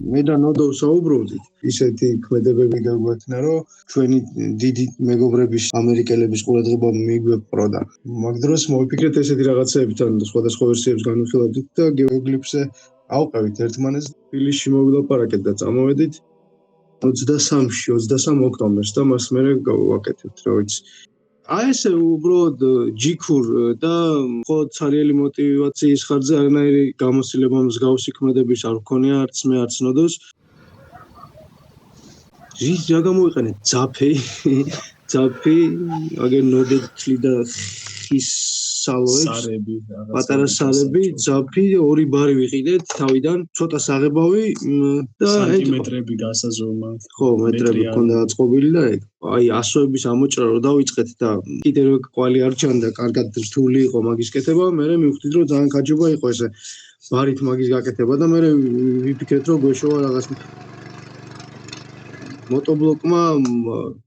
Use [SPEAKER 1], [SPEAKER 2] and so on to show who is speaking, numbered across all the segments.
[SPEAKER 1] მე და ნოდო საუბრობდით, ისეთი ქმედებები გაგვექნა, რომ ჩვენი დიდი მეგობრების ამერიკელების ყურადღება მიგვეპყროდა. მაგ დროს მოვიფიქრეთ ესეთი რაღაცეები, თან სხვადასხვა ვერსიებს განვიხილავდით და გეოგლიფზე ავყევით ერთმანეთს, თბილისში მოვილაპარაკეთ და წამოვედით 23 ოქტომბერს და მას მერე გავაკეთებთ, რა ვიცი. ესე უბრალოდ ჯიქურ და მხოლოდ ცარიელი მოტივაციის ხარჯზე არანაირი გამოცდილება მსგავსი ქმედების არ ვქონია არც მე არც ნოდოს. რა გამოვიყენეთ? ძაფი, აგერ ნოდეთლი და ხის სალოები, პატარა სალები, ძაფი, ორი ბარი ვიყიდეთ თავიდან, ცოტა საღებავი და
[SPEAKER 2] სანტიმეტრები გასაზომა.
[SPEAKER 1] ხო, მეტრები ქონდა აწყობილი და აი ასოების ამოჭრა რო დავიწყეთ და კიდევ კვალი არ ჩანდა, კარგად რთული იყო მაგის კეთება, მე მივხვდით რომ ძალიან გაჯობა იყო ესე ბარით მაგის გაკეთება და მე ვიფიქრეთ რომ გვეშოვა რაღაც მოტობლოკმა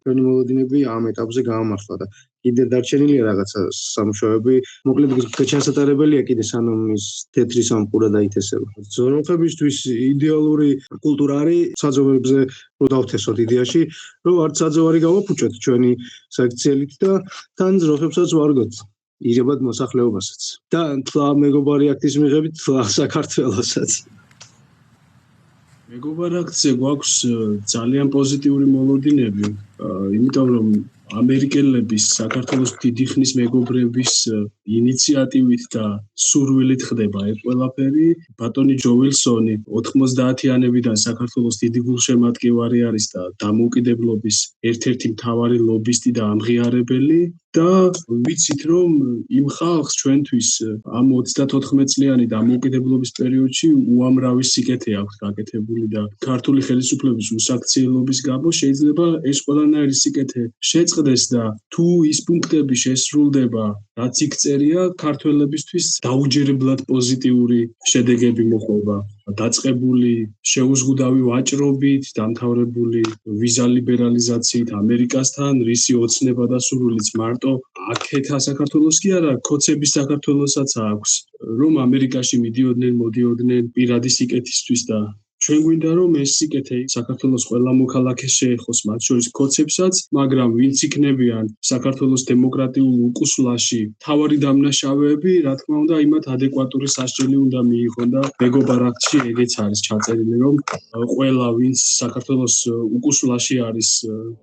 [SPEAKER 1] ჩვენი მოლოდინები ამ ეტაპზე გაამართლა და კიდე დარჩენილია რაღაცა სამუშაოები. მოკლედ ჩასატარებელია კიდე სანამ ის თეთრი სამყურა დაითესება. ზონოხებისთვის იდეალური კულტურა არის საძოვებზე რო დავთესოთ იდეაში, რომ არც საძოვარი გავაფუჭოთ ჩვენი საქციელით და თან ზროხებსაც ვარგოთ. ირებად მოსახლეობასაც. და თლა მეგობარი აქტის მიღებით თლა საქართველოსაც.
[SPEAKER 2] მეგობარ აქტზე გვაქვს ძალიან პოზიტიური მოლოდინები, იმიტომ რომ ამერიკელების საქართველოს დიდი ხნის მეგობრების ინიციატივით და სურვილით ხდება ეს ყველაფერი. ბატონი ჯო ვილსონი 90-იანებიდან საქართველოს დიდი გულშემატკივარი არის და დამოუკიდებლობის ერთ-ერთი მთავარი ლობისტი და ამღიარებელი და ვიცით რომ იმ ხალხს ჩვენთვის ამ 34 წლიანი დამოუკიდებლობის პერიოდში უამრავი სიკეთე აქვს გაკეთებული და ქართული ხელისუფლების უსაქციელობის გამო შეიძლება ეს ყველანაირი სიკეთე შეწყდეს და თუ ის პუნქტები შესრულდება, რაც იქ წერია, ქართველებისთვის დაუჯერებლად პოზიტიური შედეგები მოხდება. დაწყებული შეუზღუდავი ვაჭრობით, დამთავრებული ვიზა ლიბერალიზაციით ამერიკასთან, რისი ოცნება და სურვილიც მარტო აქეთ საქართველოს კი არა, ქოცების საქართველოსაც აქვს, რომ ამერიკაში მოდიოდნენ პირადი სიკეთისთვის და ჩვენ გვინდა რომ ეს სიკეთე საქართველოს ყველა მოქალაქეს შეეხოს, მათ შორის ქოცებსაც, მაგრამ ვინც იქნებიან საქართველოს დემოკრატიულ უკუსვლაში თავარი დამნაშავეები, რა თქმა უნდა, იმათ ადეკვატური სასჯელი უნდა მიიღონ და მეგობარ აქტში ეგეც არის ჩაწერილი, რომ ყველა ვინც საქართველოს უკუსვლაში არის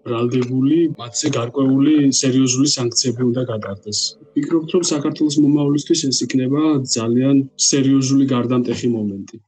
[SPEAKER 2] ბრალდებული, მათზე გარკვეული სერიოზული სანქციები უნდა გადადგეს. ვფიქრობთ, რომ საქართველოს მომავლისთვის ეს იქნება ძალიან სერიოზული გარდამტეხი მომენტი.